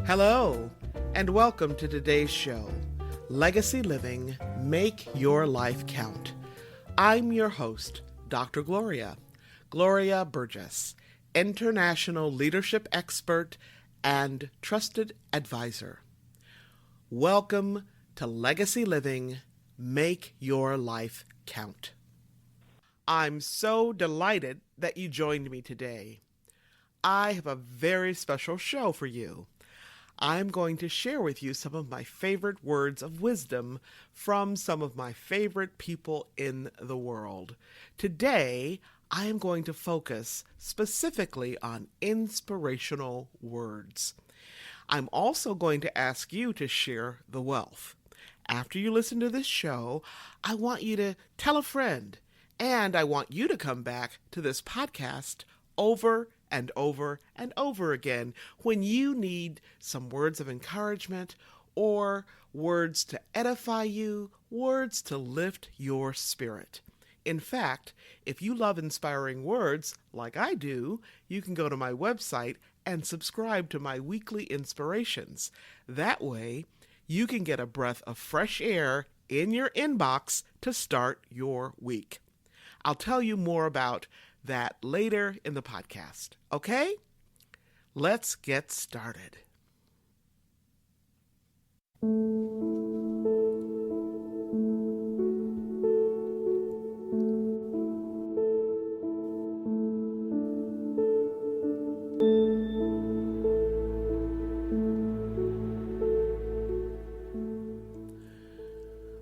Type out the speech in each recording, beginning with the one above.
Hello, and welcome to today's show, Legacy Living, Make Your Life Count. I'm your host, Dr. Gloria Burgess, international leadership expert and trusted advisor. Welcome to Legacy Living, Make Your Life Count. I'm so delighted that you joined me today. I have a very special show for you. I'm going to share with you some of my favorite words of wisdom from some of my favorite people in the world. Today, I am going to focus specifically on inspirational words. I'm also going to ask you to share the wealth. After you listen to this show, I want you to tell a friend, and I want you to come back to this podcast over and over and over again when you need some words of encouragement or words to edify you, words to lift your spirit. In fact, if you love inspiring words like I do, you can go to my website and subscribe to my weekly inspirations. That way, you can get a breath of fresh air in your inbox to start your week. I'll tell you more about that later in the podcast. Okay? Let's get started.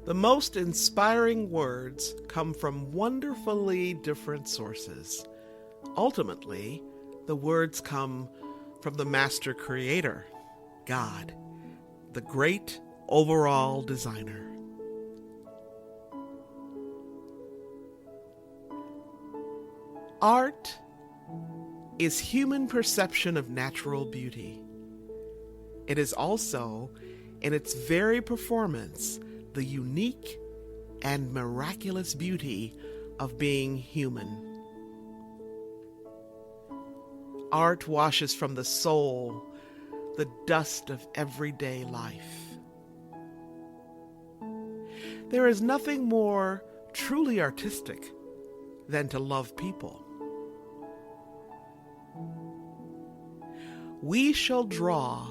The most inspiring words come from wonderfully different sources. Ultimately, the words come from the master creator, God, the great overall designer. Art is human perception of natural beauty. It is also, in its very performance, the unique and miraculous beauty of being human. Art washes from the soul the dust of everyday life. There is nothing more truly artistic than to love people. We shall draw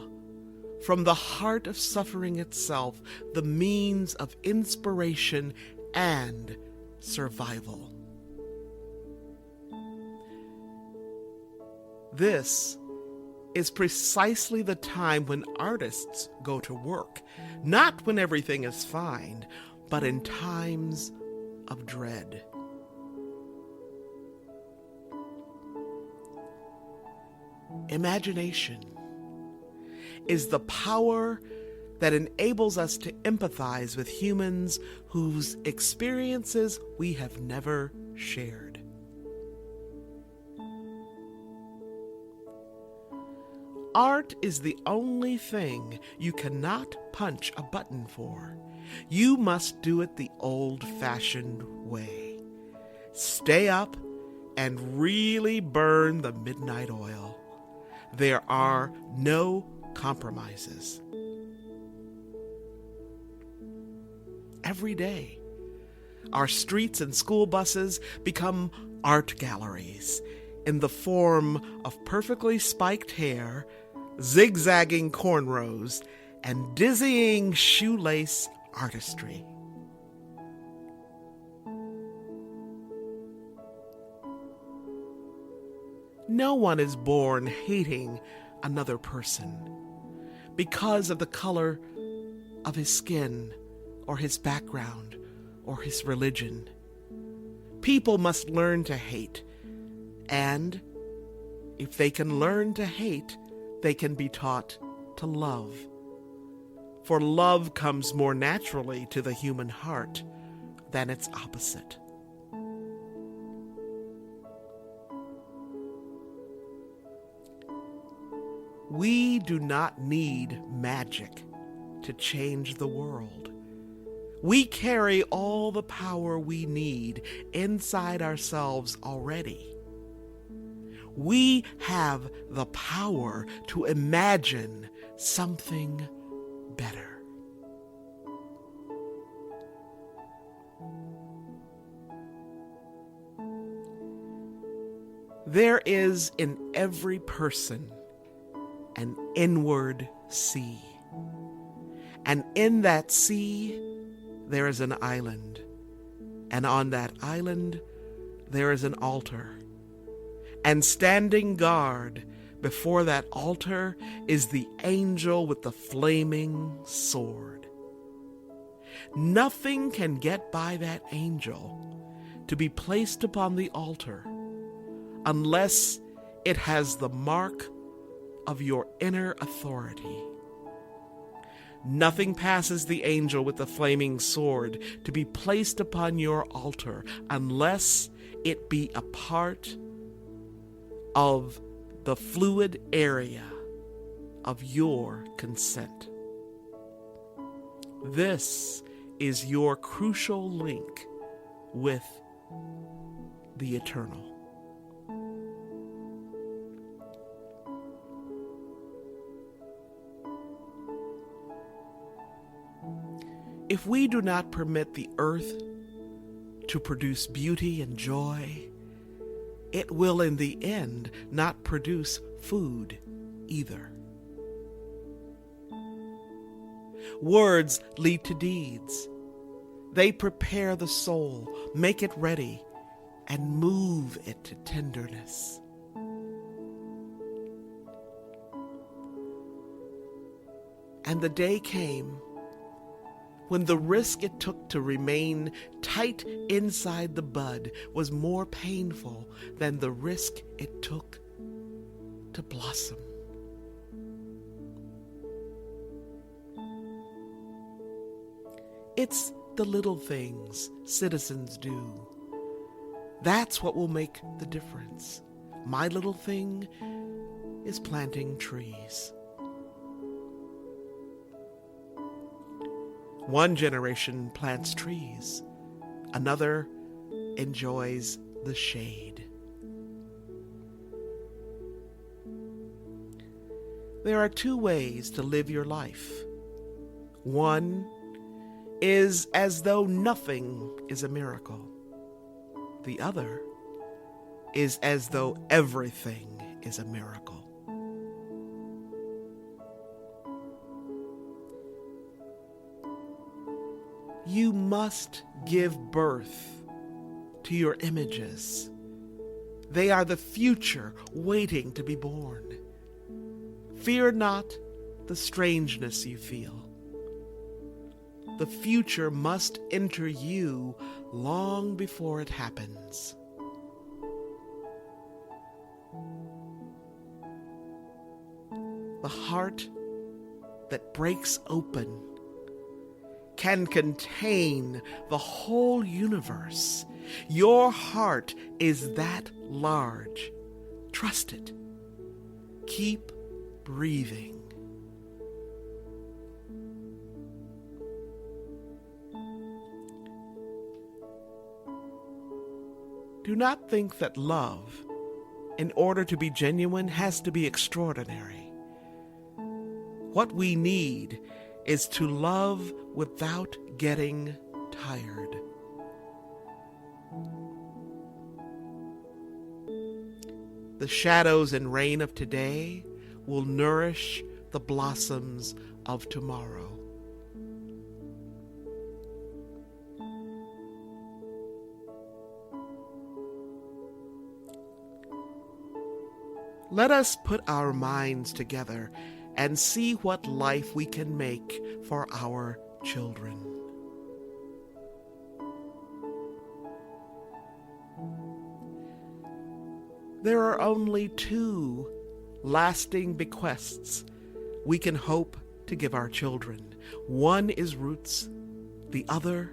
from the heart of suffering itself the means of inspiration and survival. This is precisely the time when artists go to work, not when everything is fine, but in times of dread. Imagination is the power that enables us to empathize with humans whose experiences we have never shared. Art is the only thing you cannot punch a button for. You must do it the old-fashioned way. Stay up and really burn the midnight oil. There are no compromises. Every day, our streets and school buses become art galleries in the form of perfectly spiked hair, zigzagging cornrows, and dizzying shoelace artistry. No one is born hating another person because of the color of his skin or his background or his religion. People must learn to hate, and if they can learn to hate, they can be taught to love. For love comes more naturally to the human heart than its opposite. We do not need magic to change the world. We carry all the power we need inside ourselves already. We have the power to imagine something better. There is in every person an inward sea. And in that sea, there is an island. And on that island, there is an altar. And standing guard before that altar is the angel with the flaming sword. Nothing can get by that angel to be placed upon the altar unless it has the mark of your inner authority. Nothing passes the angel with the flaming sword to be placed upon your altar unless it be a part of the fluid area of your consent. This is your crucial link with the eternal. If we do not permit the earth to produce beauty and joy, it will in the end not produce food either. Words lead to deeds. They prepare the soul, make it ready, and move it to tenderness. And the day came when the risk it took to remain tight inside the bud was more painful than the risk it took to blossom. It's the little things citizens do. That's what will make the difference. My little thing is planting trees. One generation plants trees, another enjoys the shade. There are two ways to live your life. One is as though nothing is a miracle. The other is as though everything is a miracle. You must give birth to your images. They are the future waiting to be born. Fear not the strangeness you feel. The future must enter you long before it happens. The heart that breaks open can contain the whole universe. Your heart is that large. Trust it. Keep breathing. Do not think that love, in order to be genuine, has to be extraordinary. What we need is to love without getting tired. The shadows and rain of today will nourish the blossoms of tomorrow. Let us put our minds together and see what life we can make for our children. There are only two lasting bequests we can hope to give our children. One is roots, the other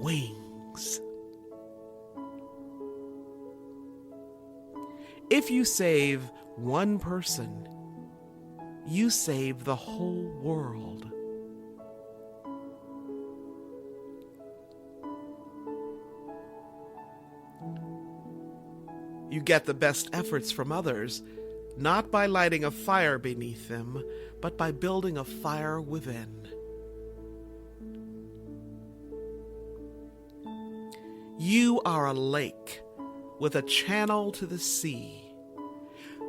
wings. If you save one person, you save the whole world. You get the best efforts from others, not by lighting a fire beneath them, but by building a fire within. You are a lake with a channel to the sea.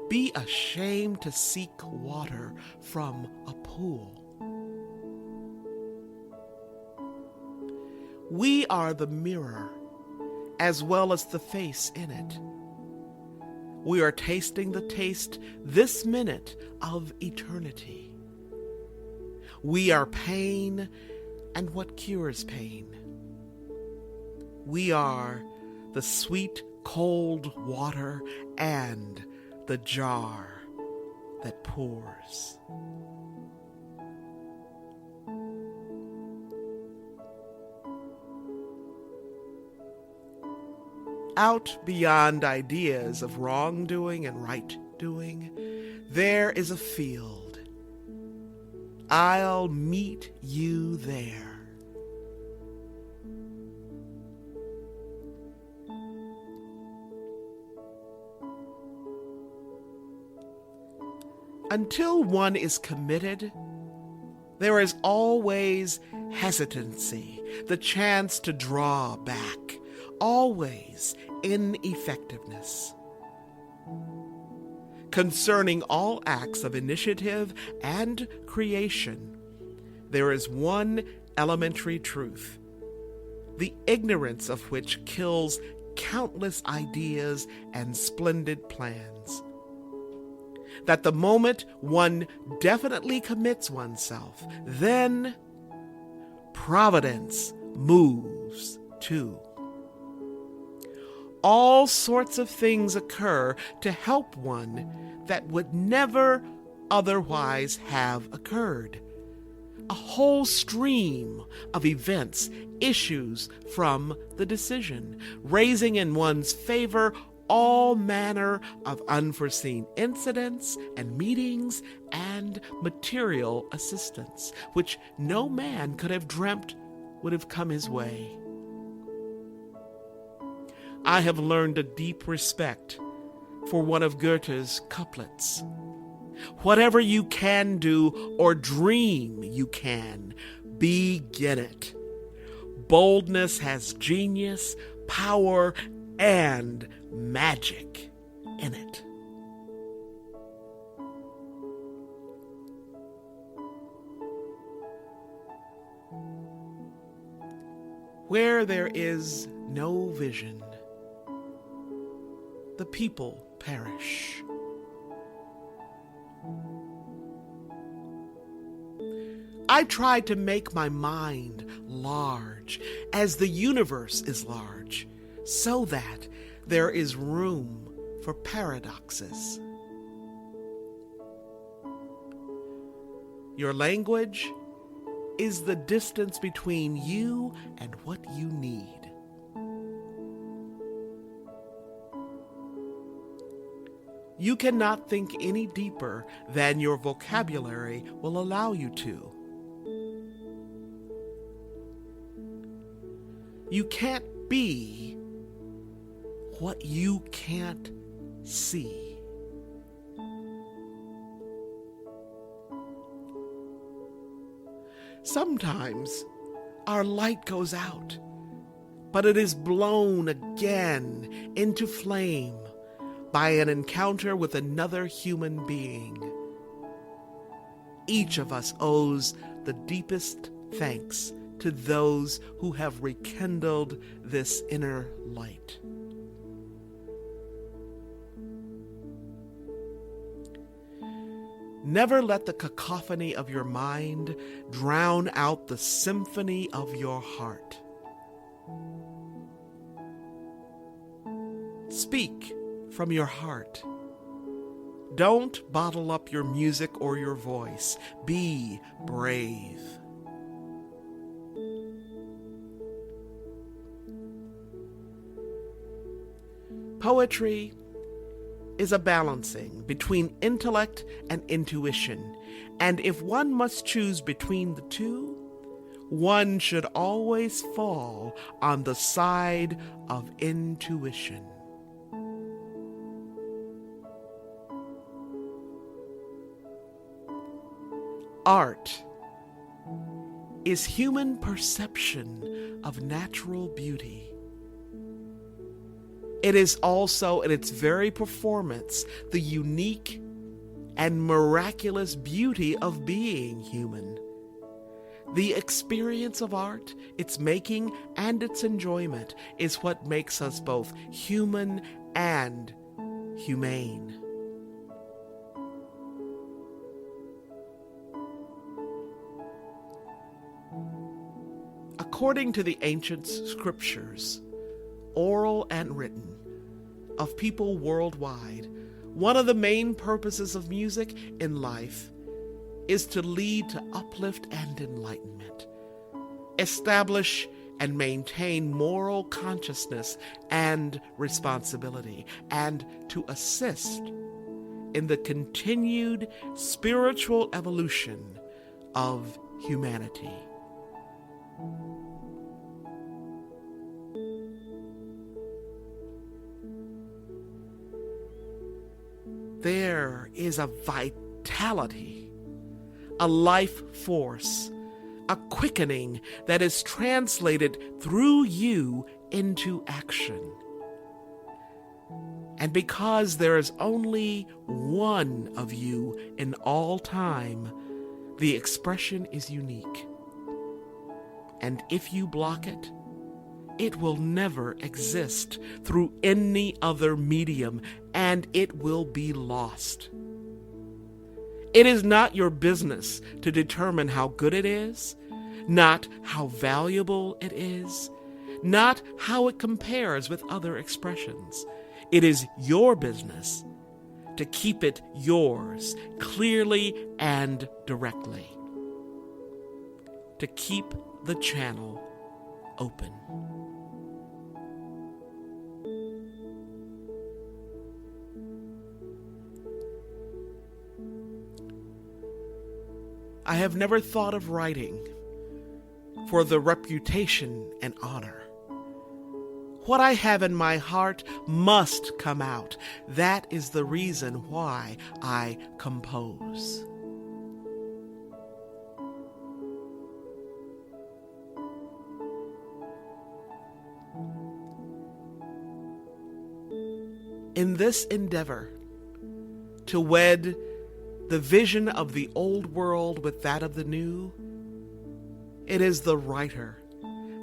Be ashamed to seek water from a pool. We are the mirror, as well as the face in it. We are tasting the taste this minute of eternity. We are pain and what cures pain. We are the sweet, cold water and the jar that pours. Out beyond ideas of wrongdoing and right doing, there is a field. I'll meet you there. Until one is committed, there is always hesitancy, the chance to draw back, always ineffectiveness. Concerning all acts of initiative and creation, there is one elementary truth, the ignorance of which kills countless ideas and splendid plans. That the moment one definitely commits oneself, then Providence moves too. All sorts of things occur to help one that would never otherwise have occurred. A whole stream of events issues from the decision, raising in one's favor all manner of unforeseen incidents and meetings and material assistance, which no man could have dreamt would have come his way. I have learned a deep respect for one of Goethe's couplets. Whatever you can do or dream you can, begin it. Boldness has genius, power, and magic in it. Where there is no vision, the people perish. I tried to make my mind large, as the universe is large, so that there is room for paradoxes. Your language is the distance between you and what you need. You cannot think any deeper than your vocabulary will allow you to. You can't be what you can't see. Sometimes our light goes out, but it is blown again into flame by an encounter with another human being. Each of us owes the deepest thanks to those who have rekindled this inner light. Never let the cacophony of your mind drown out the symphony of your heart. Speak from your heart. Don't bottle up your music or your voice. Be brave. Poetry is a balancing between intellect and intuition, and if one must choose between the two, one should always fall on the side of intuition. Art is human perception of natural beauty. It is also, in its very performance, the unique and miraculous beauty of being human. The experience of art, its making and its enjoyment, is what makes us both human and humane. According to the ancient scriptures, oral and written, of people worldwide, one of the main purposes of music in life is to lead to uplift and enlightenment, establish and maintain moral consciousness and responsibility, and to assist in the continued spiritual evolution of humanity. There is a vitality, a life force, a quickening that is translated through you into action. And because there is only one of you in all time, the expression is unique. And if you block it, it will never exist through any other medium, and it will be lost. It is not your business to determine how good it is, not how valuable it is, not how it compares with other expressions. It is your business to keep it yours, clearly and directly. To keep the channel open. I have never thought of writing for the reputation and honor. What I have in my heart must come out. That is the reason why I compose. In this endeavor to wed the vision of the old world with that of the new, it is the writer,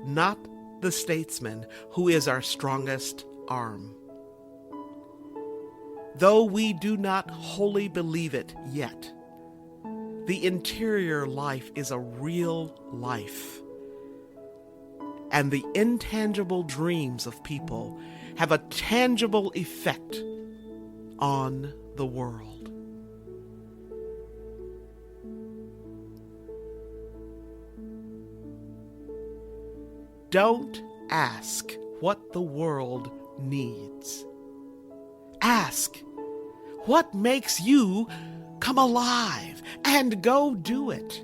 not the statesman, who is our strongest arm. Though we do not wholly believe it yet, the interior life is a real life, and the intangible dreams of people have a tangible effect on the world. Don't ask what the world needs. Ask what makes you come alive, and go do it.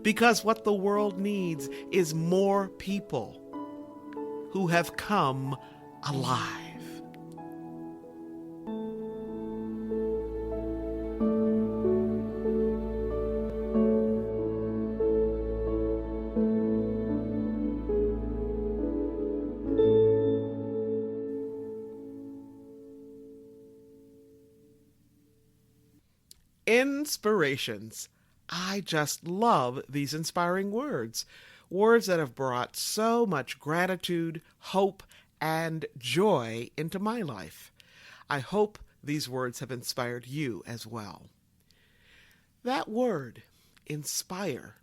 Because what the world needs is more people who have come alive. Inspirations. I just love these inspiring words. Words that have brought so much gratitude, hope, and joy into my life. I hope these words have inspired you as well. That word, inspire,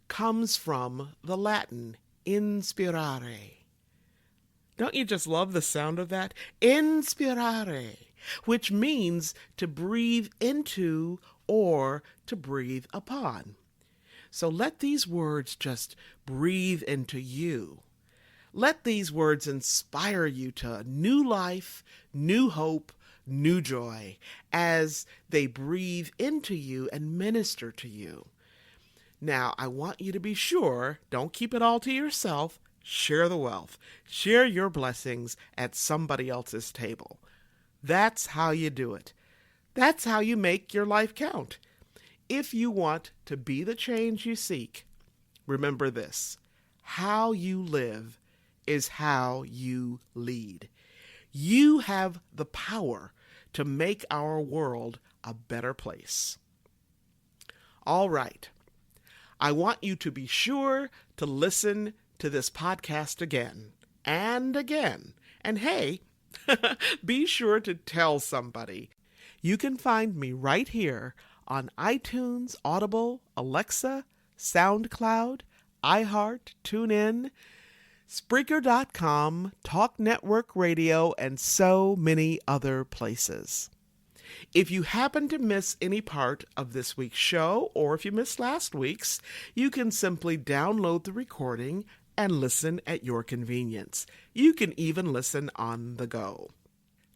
comes from the Latin inspirare. Don't you just love the sound of that? Inspirare, which means to breathe into or to breathe upon. So let these words just breathe into you. Let these words inspire you to new life, new hope, new joy, as they breathe into you and minister to you. Now, I want you to be sure, don't keep it all to yourself. Share the wealth. Share your blessings at somebody else's table. That's how you do it. That's how you make your life count. If you want to be the change you seek, remember this: how you live is how you lead. You have the power to make our world a better place. All right. I want you to be sure to listen to this podcast again and again. And hey, be sure to tell somebody. You can find me right here on iTunes, Audible, Alexa, SoundCloud, iHeart, TuneIn, Spreaker.com, Talk Network Radio, and so many other places. If you happen to miss any part of this week's show, or if you missed last week's, you can simply download the recording and listen at your convenience. You can even listen on the go.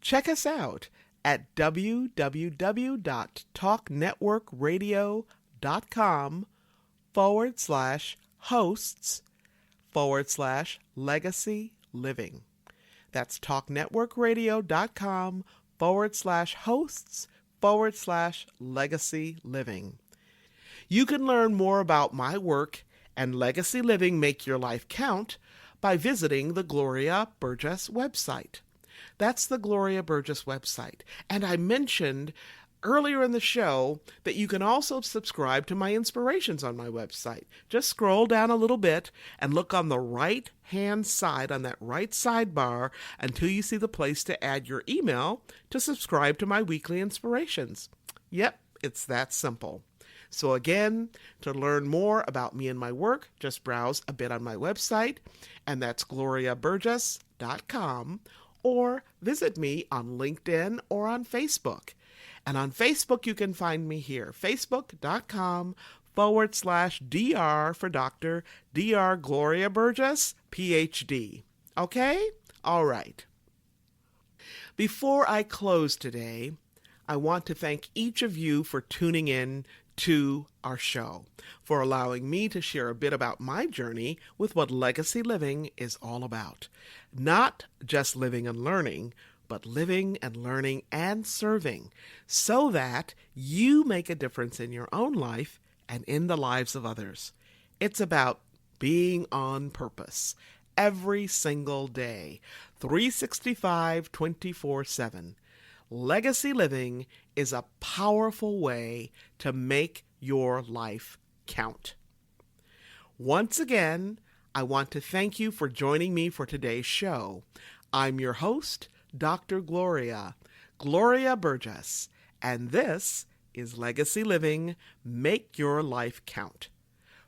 Check us out at www.talknetworkradio.com/hosts/legacy living. That's talknetworkradio.com/hosts/legacy living. You can learn more about my work and Legacy Living Make Your Life Count by visiting the Gloria Burgess website. That's the Gloria Burgess website. And I mentioned earlier in the show that you can also subscribe to my inspirations on my website. Just scroll down a little bit and look on the right-hand side, on that right sidebar, until you see the place to add your email to subscribe to my weekly inspirations. Yep, it's that simple. So again, to learn more about me and my work, just browse a bit on my website, and that's gloriaburgess.com, or visit me on LinkedIn or on Facebook. And on Facebook, you can find me here, facebook.com/DR for Dr. Dr. Gloria Burgess, PhD. Okay? All right. Before I close today, I want to thank each of you for tuning in to our show, for allowing me to share a bit about my journey with what legacy living is all about. Not just living and learning, but living and learning and serving, so that you make a difference in your own life and in the lives of others. It's about being on purpose every single day, 365, 24/7. Legacy living is a powerful way to make your life count. Once again, I want to thank you for joining me for today's show. I'm your host, Dr. Gloria Burgess, and this is Legacy Living, Make Your Life Count.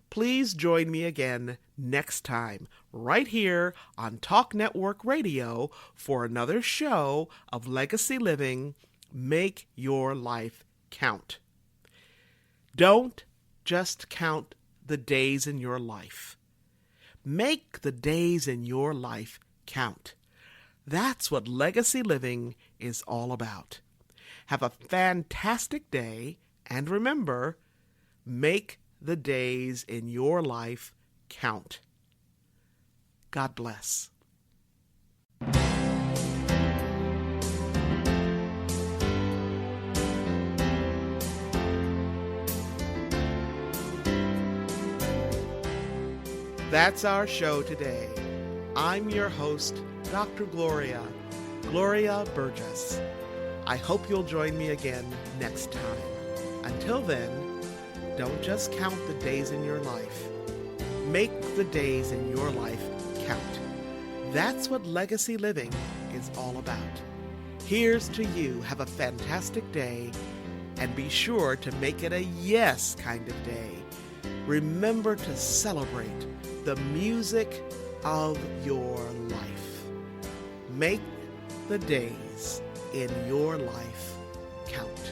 Please join me again next time, right here on Talk Network Radio, for another show of Legacy Living, Make Your Life Count. Don't just count the days in your life. Make the days in your life count. That's what legacy living is all about. Have a fantastic day, and remember, make the days in your life count. God bless. That's our show today. I'm your host, Dr. Gloria Burgess. I hope you'll join me again next time. Until then, don't just count the days in your life. Make the days in your life count. That's what legacy living is all about. Here's to you. Have a fantastic day, and be sure to make it a yes kind of day. Remember to celebrate the music of your life. Make the days in your life count.